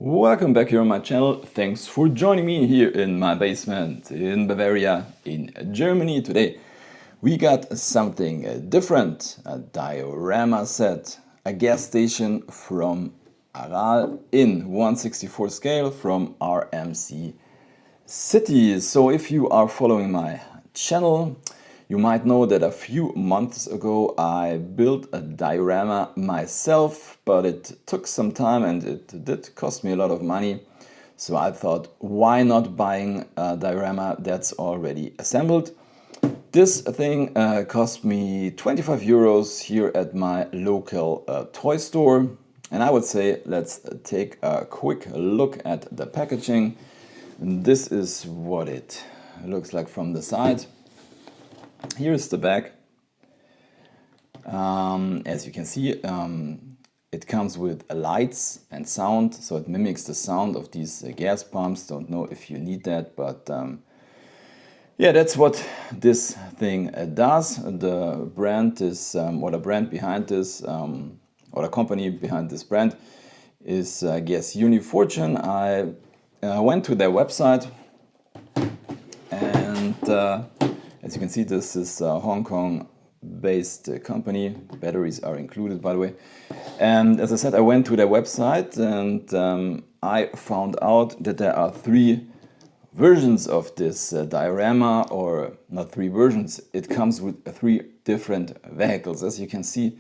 Welcome back here on my channel. Thanks for joining me here in my basement in Bavaria in Germany. Today we got something different, a diorama set, a gas station from Aral in 1/64 scale from RMZ City. So if you are following my channel, you might know that a few months ago I built a diorama myself, but it took some time and it did cost me a lot of money. So I thought, why not buying a diorama that's already assembled? This thing cost me 25 euros here at my local toy store. And I would say, let's take a quick look at the packaging. And this is what it looks like from the side. Here's the back. As you can see, it comes with lights and sound, so it mimics the sound of these gas pumps. Don't know if you need that, but yeah, that's what this thing does. The brand is, or the brand behind this, or the company behind this brand is, I guess, Uni Fortune. I went to their website and as you can see, this is a Hong Kong based company. Batteries are included, by the way. And as I said, I went to their website and I found out that there are three versions of this diorama, or not three versions. It comes with three different vehicles. As you can see,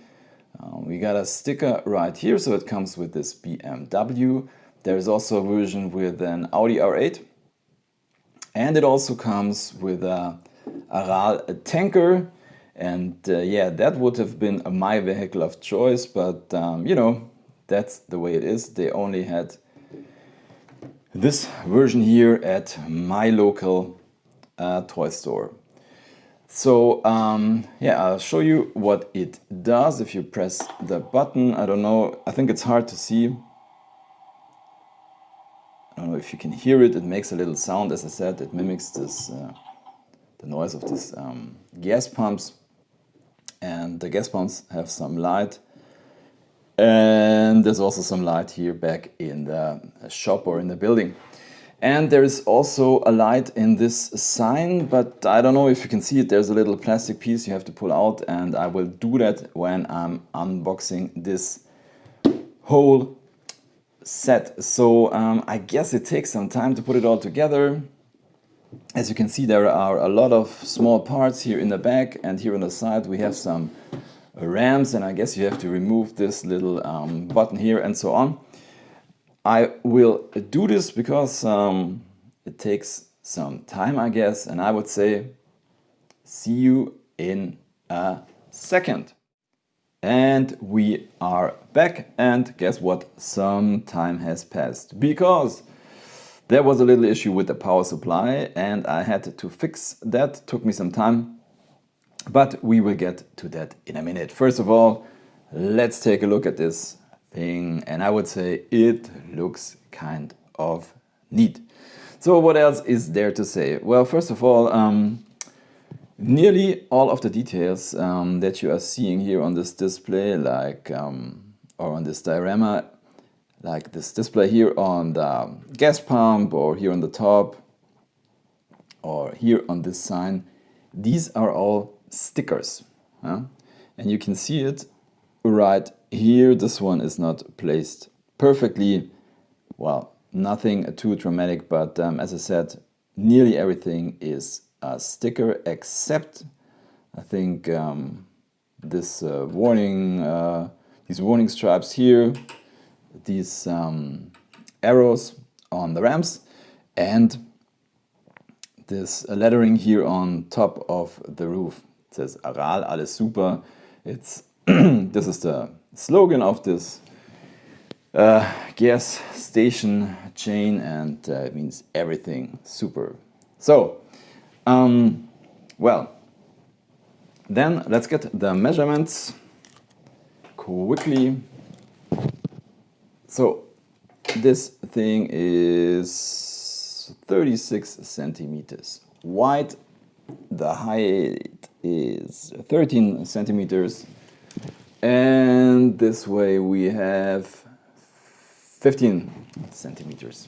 we got a sticker right here, so it comes with this BMW. There's also a version with an Audi R8. And it also comes with a Aral tanker, and yeah, that would have been my vehicle of choice, but you know, that's the way it is. They only had this version here at my local toy store. So yeah, I'll show you what it does if you press the button. I don't know, I think it's hard to see. I don't know if you can hear it. It makes a little sound. As I said, it mimics this the noise of these gas pumps, and the gas pumps have some light, and there's also some light here back in the shop or in the building. And there is also a light in this sign, but I don't know if you can see it. There's a little plastic piece you have to pull out, and I will do that when I'm unboxing this whole set. So I guess it takes some time to put it all together. As you can see, there are a lot of small parts here in the back, and here on the side we have some rams, and I guess you have to remove this little button here and so on. I will do this because it takes some time, I guess, and I would say see you in a second. And we are back, and guess what? Some time has passed because there was a little issue with the power supply and I had to fix that. Took me some time, but we will get to that in a minute. First of all, let's take a look at this thing, and I would say it looks kind of neat. So what else is there to say? Well, first of all, nearly all of the details that you are seeing here on this display, like or on this diorama, like this display here on the gas pump, or here on the top, or here on this sign, these are all stickers. And you can see it right here. This one is not placed perfectly. Well, nothing too dramatic, but as I said, nearly everything is a sticker except, I think, this these warning stripes here, these arrows on the ramps, and this lettering here on top of the roof. It says Aral, alles super. It's this is the slogan of this gas station chain, and it means everything super. So well, then let's get the measurements quickly. So this thing is 36 centimeters wide. The height is 13 centimeters. And this way we have 15 centimeters,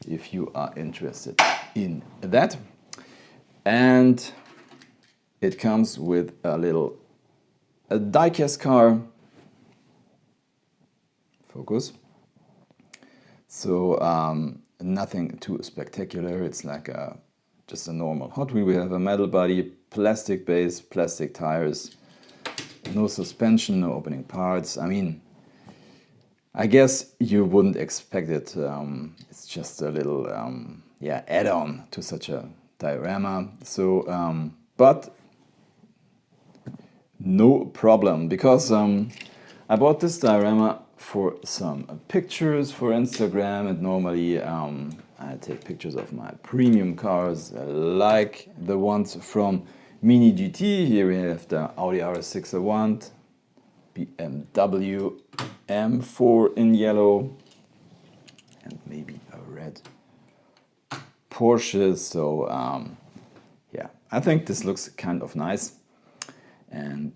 if you are interested in that. And it comes with a little diecast car. Focus. So nothing too spectacular. It's like just a normal Hot Wheel. We have a metal body, plastic base, plastic tires, no suspension, no opening parts. I mean, I guess you wouldn't expect it. It's just a little add-on to such a diorama. So, but no problem, because I bought this diorama for some pictures for Instagram, and normally I take pictures of my premium cars, like the ones from Mini GT. Here we have the Audi RS601, BMW M4 in yellow, and maybe a red Porsche. So yeah, I think this looks kind of nice. And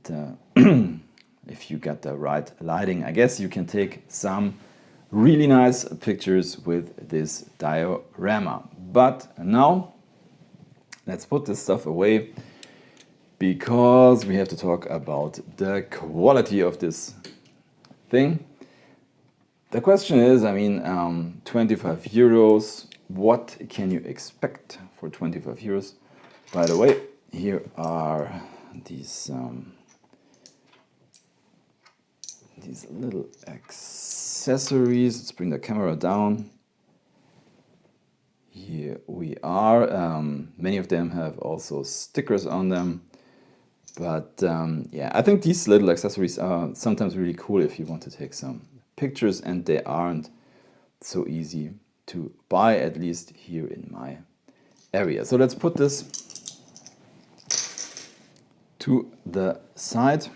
if you got the right lighting, I guess you can take some really nice pictures with this diorama. But now let's put this stuff away, because we have to talk about the quality of this thing. The question is, I mean, 25 euros, what can you expect for 25 euros? By the way, here are these little accessories. Let's bring the camera down. Here we are. Many of them have also stickers on them. But yeah, I think these little accessories are sometimes really cool if you want to take some pictures, and they aren't so easy to buy, at least here in my area. So let's put this to the side.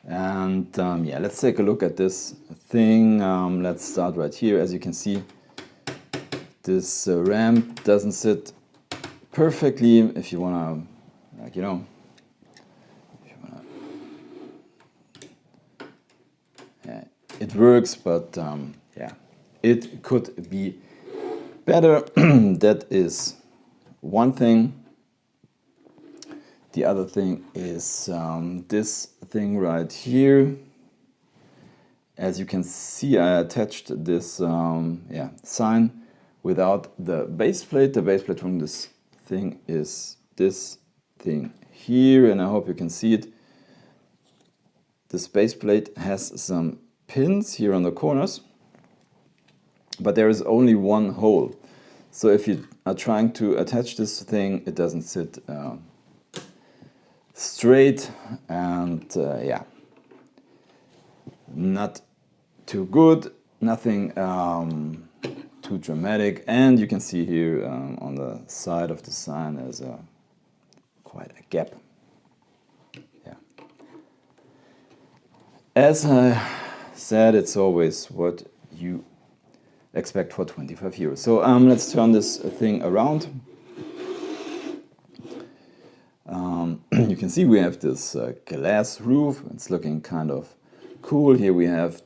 And yeah, let's take a look at this thing. Let's start right here. As you can see, this ramp doesn't sit perfectly. If you wanna, like, you know, if you wanna, yeah, it works, but yeah, it could be better. That is one thing. The other thing is this thing right here. As you can see, I attached this sign without the base plate. The base plate from this thing is this thing here, and I hope you can see it. This base plate has some pins here on the corners, but there is only one hole. So if you are trying to attach this thing, it doesn't sit straight, and yeah, not too good, nothing too dramatic. And you can see here on the side of the sign there's quite a gap. Yeah. As I said, it's always what you expect for 25 euros. So let's turn this thing around. You can see we have this glass roof. It's looking kind of cool. Here we have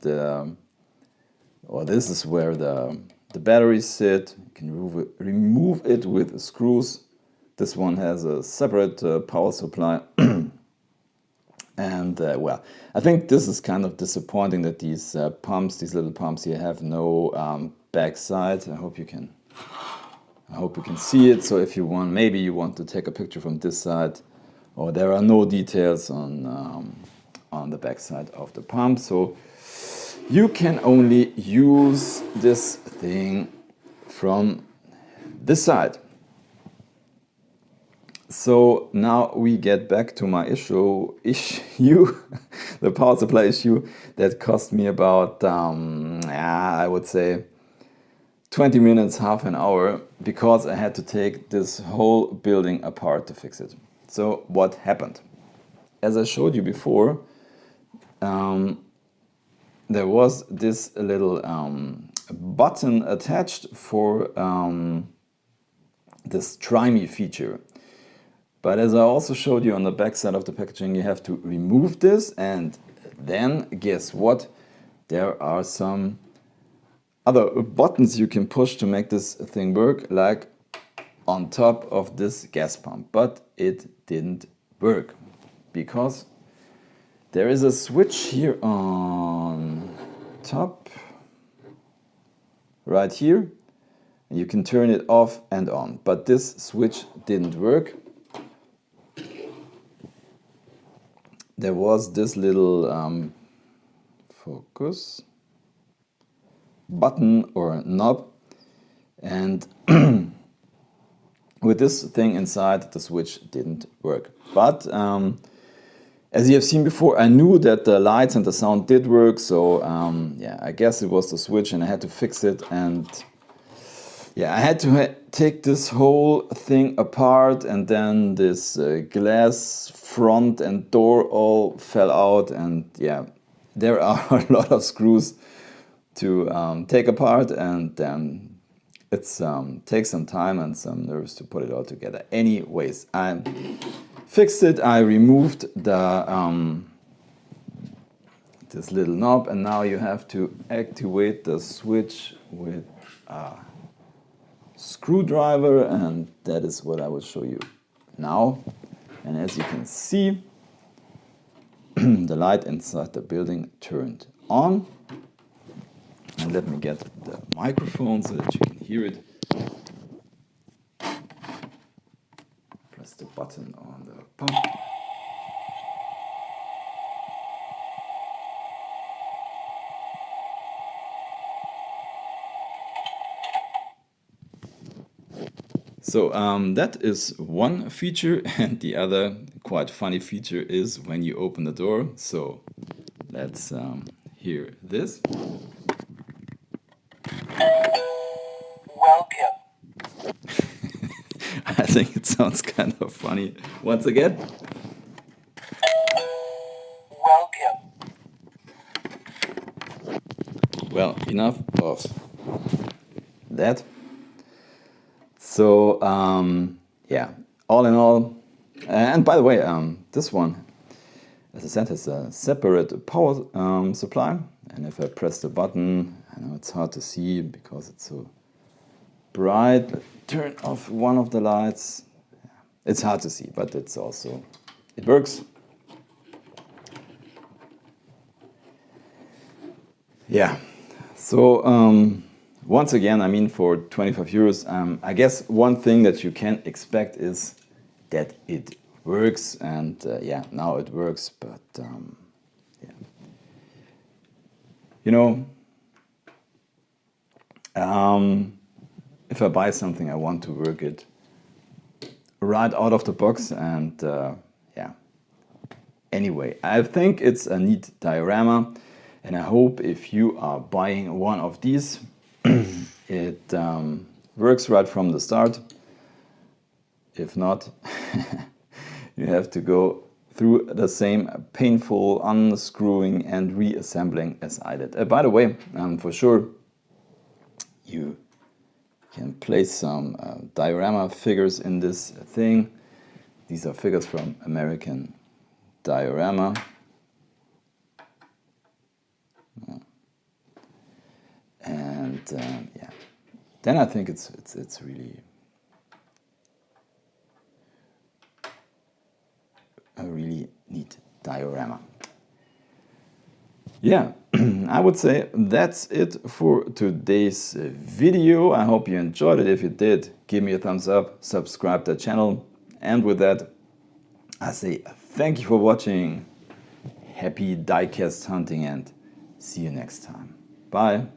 this is where the batteries sit. You can remove it with screws. This one has a separate power supply. And well, I think this is kind of disappointing that these pumps, these little pumps here, have no back side. I hope you can see it. So if you want, maybe you want to take a picture from this side, or there are no details on the back side of the pump, so you can only use this thing from this side. So now we get back to my issue, the power supply issue that cost me about, I would say 20 minutes, half an hour, because I had to take this whole building apart to fix it. So what happened? As I showed you before, there was this little button attached for this Try Me feature. But as I also showed you on the back side of the packaging, you have to remove this, and then guess what? there are some other buttons you can push to make this thing work, like on top of this gas pump, but it didn't work because there is a switch here on top, right here. You can turn it off and on, but this switch didn't work. There was this little focus button or knob, and with this thing inside, the switch didn't work. But as you have seen before, I knew that the lights and the sound did work, so yeah, I guess it was the switch and I had to fix it. And yeah, I had to take this whole thing apart, and then this glass front and door all fell out, and yeah, there are a lot of screws to take apart, and then it takes some time and some nerves to put it all together. Anyways, I fixed it. I removed the this little knob, and now you have to activate the switch with a screwdriver, and that is what I will show you now. And as you can see, the light inside the building turned on. And let me get the microphone so that you can hear it. Press the button on the pump. So that is one feature, and the other quite funny feature is when you open the door. So let's hear this. Welcome. I think it sounds kind of funny. Once again. Welcome. Well, enough of that. So yeah, all in all, and by the way, this one, as I said, has a separate power supply. And if I press the button, I know it's hard to see because it's so bright. Let's turn off one of the lights. It's hard to see, but it's also, it works. Yeah, so once again, I mean, for 25 euros, I guess one thing that you can expect is that it works, and yeah, now it works, but yeah. You know, if I buy something, I want to work it right out of the box, and yeah. Anyway, I think it's a neat diorama, and I hope if you are buying one of these, it works right from the start. If not, you have to go through the same painful unscrewing and reassembling as I did. By the way, for sure, you can place some diorama figures in this thing. These are figures from American Diorama. And yeah, then I think it's really a really neat diorama. Yeah, I would say that's it for today's video. I hope you enjoyed it. If you did, give me a thumbs up, subscribe to the channel. And with that, I say thank you for watching. Happy diecast hunting, and see you next time. Bye.